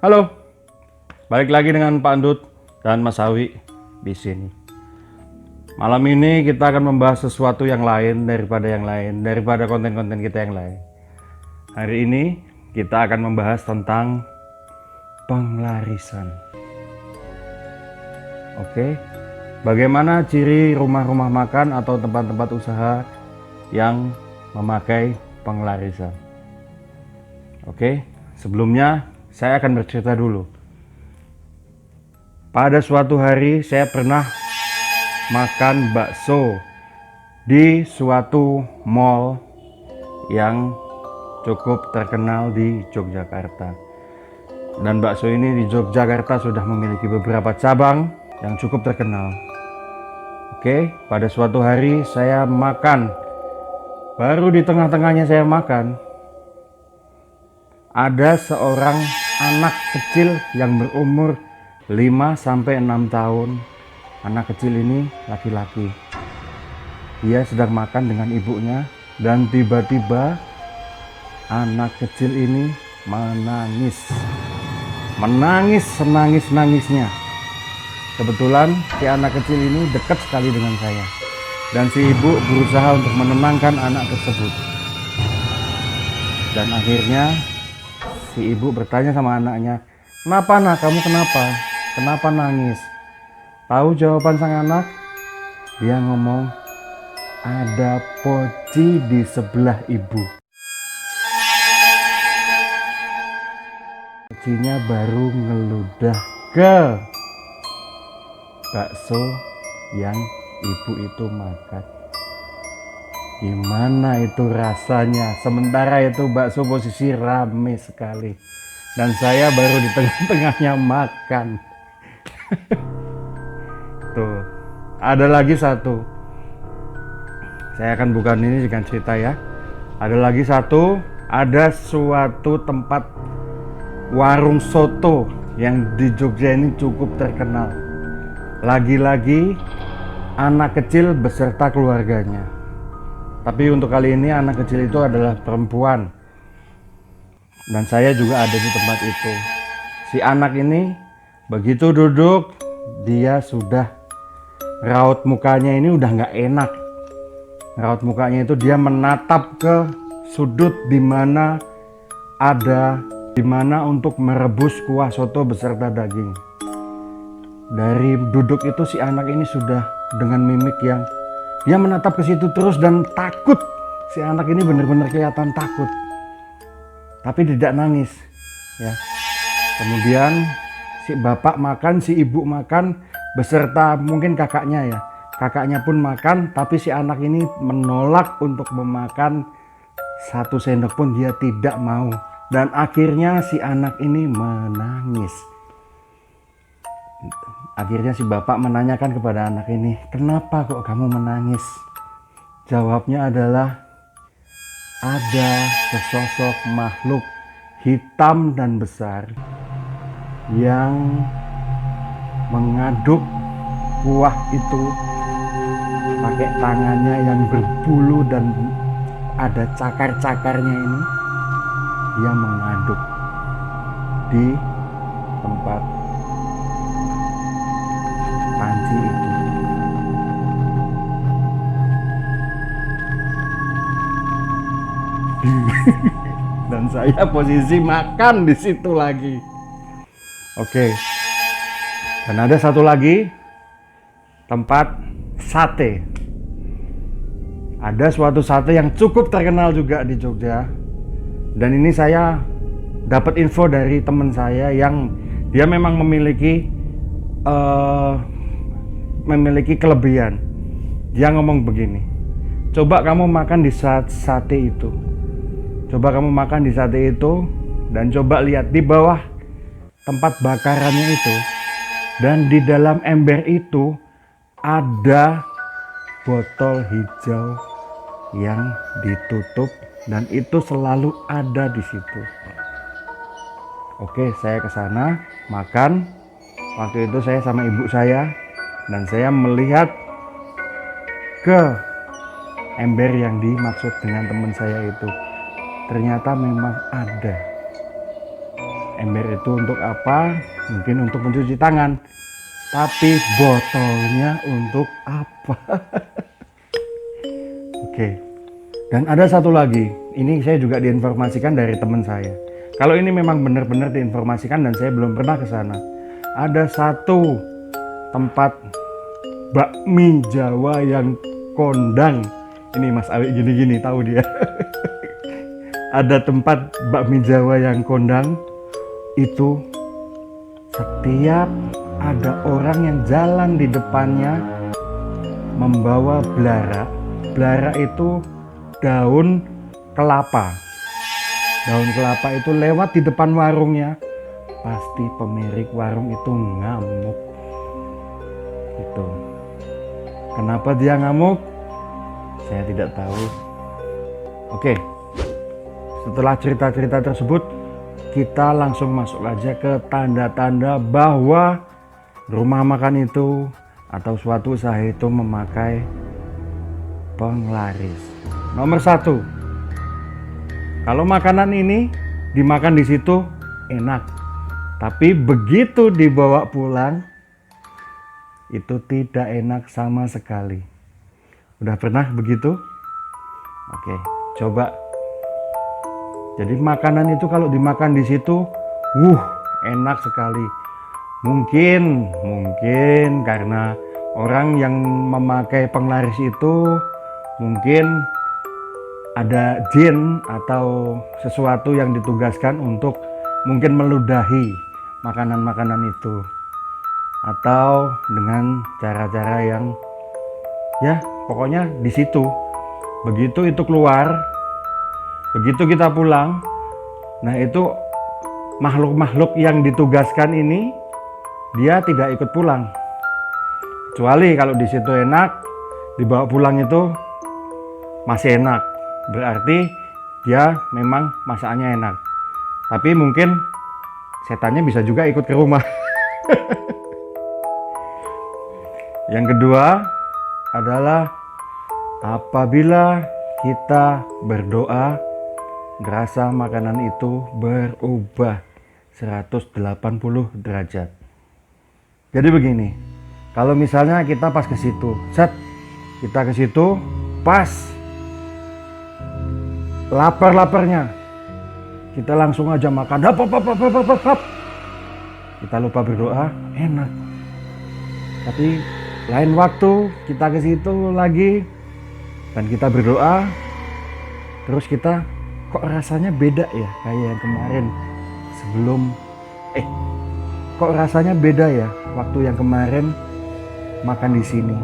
Halo, balik lagi dengan Pak Andut dan Mas Awi di sini. Malam ini kita akan membahas sesuatu yang lain daripada konten-konten kita yang lain. Hari ini kita akan membahas tentang penglarisan. Oke, bagaimana ciri rumah-rumah makan atau tempat-tempat usaha yang memakai penglarisan? Oke, sebelumnya saya akan bercerita dulu. Pada suatu hari saya pernah makan bakso di suatu mall yang cukup terkenal di Yogyakarta. Dan bakso ini di Yogyakarta sudah memiliki beberapa cabang yang cukup terkenal. Oke, pada suatu hari saya makan. Baru di tengah-tengahnya saya makan, ada seorang anak kecil yang berumur 5-6 tahun. Anak kecil ini laki-laki. Dia sedang makan dengan ibunya dan tiba-tiba anak kecil ini menangis. Menangis senangis-nangisnya. Kebetulan si anak kecil ini dekat sekali dengan saya. Dan si ibu berusaha untuk menenangkan anak tersebut. Dan akhirnya si ibu bertanya sama anaknya, "Kenapa nak? Kamu kenapa? Kenapa nangis?" Tahu jawaban sang anak? Dia ngomong, "Ada poci di sebelah ibu." Pocinya baru ngeludah ke bakso yang ibu itu makan. Gimana itu rasanya? Sementara itu bakso posisi rame sekali. Dan saya baru di tengah-tengahnya makan. Tuh, ada lagi satu. Saya akan bukan ini dengan cerita ya. Ada lagi satu, ada suatu tempat warung soto yang di Jogja ini cukup terkenal. Lagi-lagi anak kecil beserta keluarganya. Tapi untuk kali ini anak kecil itu adalah perempuan. Dan saya juga ada di tempat itu. Si anak ini begitu duduk, dia sudah raut mukanya ini udah nggak enak. Raut mukanya itu dia menatap ke sudut di mana untuk merebus kuah soto beserta daging. Dari duduk itu si anak ini sudah dengan mimik yang dia menatap ke situ terus dan takut. Si anak ini benar-benar kelihatan takut. Tapi tidak nangis, ya. Kemudian si bapak makan, si ibu makan beserta mungkin kakaknya ya. Kakaknya pun makan, tapi si anak ini menolak untuk memakan satu sendok pun dia tidak mau. Dan akhirnya si anak ini menangis. Akhirnya si bapak menanyakan kepada anak ini, "Kenapa kok kamu menangis?" Jawabnya adalah, ada sesosok makhluk hitam dan besar yang mengaduk kuah itu pakai tangannya yang berbulu dan ada cakar-cakarnya ini. Dia mengaduk di tempat panci itu. Dan saya posisi makan di situ lagi. Oke. Dan ada satu lagi tempat sate. Ada suatu sate yang cukup terkenal juga di Jogja. Dan ini saya dapat info dari teman saya yang dia memang memiliki kelebihan. Dia ngomong begini, "Coba kamu makan di sate itu. Coba kamu makan di sate itu dan coba lihat di bawah tempat bakarannya itu. Dan di dalam ember itu ada botol hijau yang ditutup dan itu selalu ada di situ." Oke, saya ke sana makan. Waktu itu saya sama ibu saya dan saya melihat ke ember yang dimaksud dengan teman saya itu. Ternyata memang ada Ember itu untuk apa? Mungkin untuk mencuci tangan. Tapi botolnya untuk apa? Oke. Dan ada satu lagi. Ini saya juga diinformasikan dari teman saya. Kalau ini memang benar-benar diinformasikan dan saya belum pernah ke sana. Ada satu tempat bakmi Jawa yang kondang. Ini Mas Awi gini-gini tahu dia. Ada tempat bakmi Jawa yang kondang itu setiap ada orang yang jalan di depannya membawa belara. Belara itu daun kelapa. Daun kelapa itu lewat di depan warungnya. Pasti pemilik warung itu ngamuk. Itu. Kenapa dia ngamuk? Saya tidak tahu. Oke. Setelah cerita-cerita tersebut, kita langsung masuk aja ke tanda-tanda bahwa rumah makan itu atau suatu usaha itu memakai penglaris. Nomor 1, kalau makanan ini dimakan di situ enak, tapi begitu dibawa pulang itu tidak enak sama sekali. Udah pernah begitu? Oke, coba. Jadi makanan itu kalau dimakan di situ, enak sekali. Mungkin karena orang yang memakai penglaris itu mungkin ada jin atau sesuatu yang ditugaskan untuk mungkin meludahi makanan-makanan itu, atau dengan cara-cara yang ya pokoknya di situ. Begitu itu keluar, begitu kita pulang, nah itu makhluk-makhluk yang ditugaskan ini dia tidak ikut pulang. Kecuali kalau di situ enak, dibawa pulang itu masih enak. Berarti dia memang masakannya enak. Tapi mungkin setannya bisa juga ikut ke rumah. Yang kedua adalah apabila kita berdoa, rasa makanan itu berubah 180 derajat. Jadi begini, kalau misalnya kita pas ke situ, kita ke situ pas lapar-laparnya, kita langsung aja makan, hap. Kita lupa berdoa, enak. Tapi lain waktu kita ke situ lagi dan kita berdoa, terus kita kok rasanya beda ya kayak yang kemarin sebelum kok rasanya beda ya waktu yang kemarin makan di sini.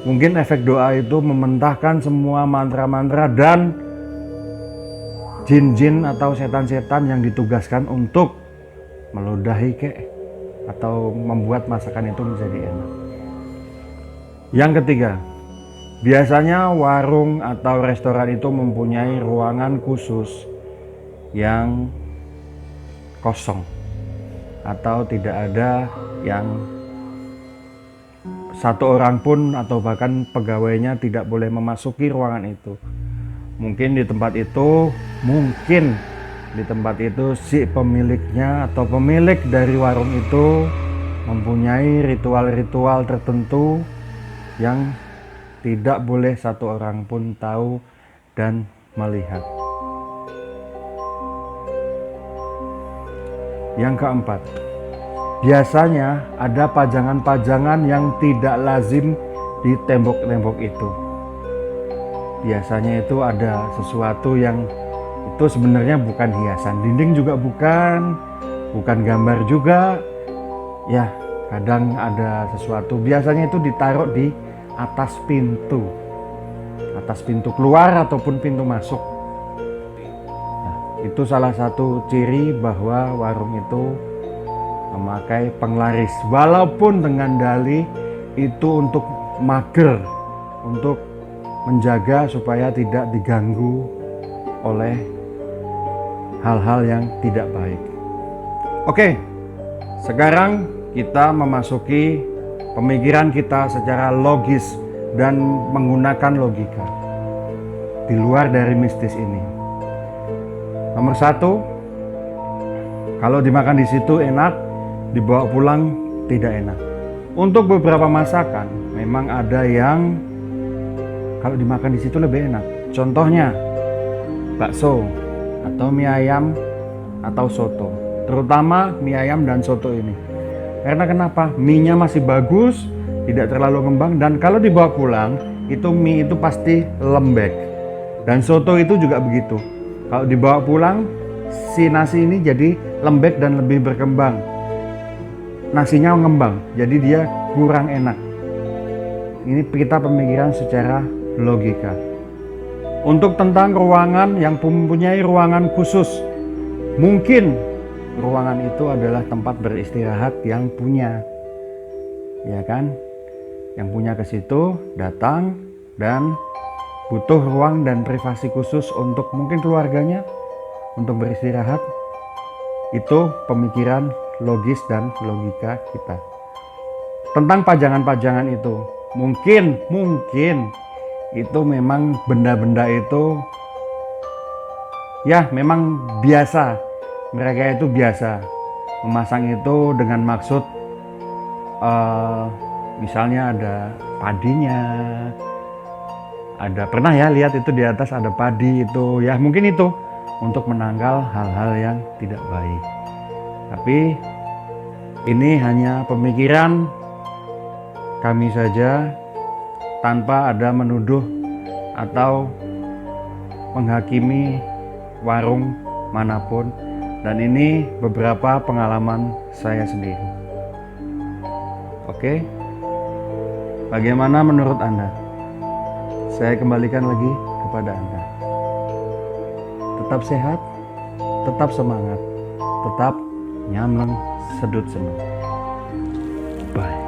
Mungkin efek doa itu mementahkan semua mantra-mantra dan jin-jin atau setan-setan yang ditugaskan untuk meludahi atau membuat masakan itu menjadi enak. Yang ketiga, biasanya warung atau restoran itu mempunyai ruangan khusus yang kosong atau tidak ada yang satu orang pun atau bahkan pegawainya tidak boleh memasuki ruangan itu. Mungkin di tempat itu si pemiliknya atau pemilik dari warung itu mempunyai ritual-ritual tertentu yang tidak boleh satu orang pun tahu dan melihat. Yang keempat, biasanya ada pajangan-pajangan yang tidak lazim di tembok-tembok itu. Biasanya itu ada sesuatu yang itu sebenarnya bukan hiasan dinding juga bukan gambar juga. Ya, kadang ada sesuatu. Biasanya itu ditaruh di atas pintu keluar ataupun pintu masuk. Nah, itu salah satu ciri bahwa warung itu memakai penglaris, walaupun dengan dalih itu untuk mager, untuk menjaga supaya tidak diganggu oleh hal-hal yang tidak baik. Oke, sekarang kita memasuki pemikiran kita secara logis dan menggunakan logika di luar dari mistis ini. Nomor 1, Kalau dimakan di situ enak, dibawa pulang tidak enak. Untuk beberapa masakan memang ada yang kalau dimakan di situ lebih enak. Contohnya bakso atau mie ayam atau soto. Terutama mie ayam dan soto ini. Karena kenapa? Mie-nya masih bagus, tidak terlalu ngembang, dan kalau dibawa pulang itu mie itu pasti lembek. Dan soto itu juga begitu. Kalau dibawa pulang si nasi ini jadi lembek dan lebih berkembang. Nasinya ngembang, jadi dia kurang enak. Ini kita pemikiran secara logika. Untuk tentang ruangan yang mempunyai ruangan khusus, mungkin ruangan itu adalah tempat beristirahat yang punya, ya kan? Yang punya ke situ datang dan butuh ruang dan privasi khusus untuk mungkin keluarganya untuk beristirahat. Itu pemikiran logis dan logika kita. Tentang pajangan-pajangan itu, mungkin itu memang benda-benda itu ya memang biasa. Mereka itu biasa memasang itu dengan maksud misalnya ada padinya, ada pernah ya lihat itu di atas ada padi itu, ya mungkin itu untuk menangkal hal-hal yang tidak baik. Tapi ini hanya pemikiran kami saja tanpa ada menuduh atau menghakimi warung manapun. Dan ini beberapa pengalaman saya sendiri. Oke, bagaimana menurut Anda? Saya kembalikan lagi kepada Anda. Tetap sehat, tetap semangat, tetap nyamleng sedut seneng. Bye.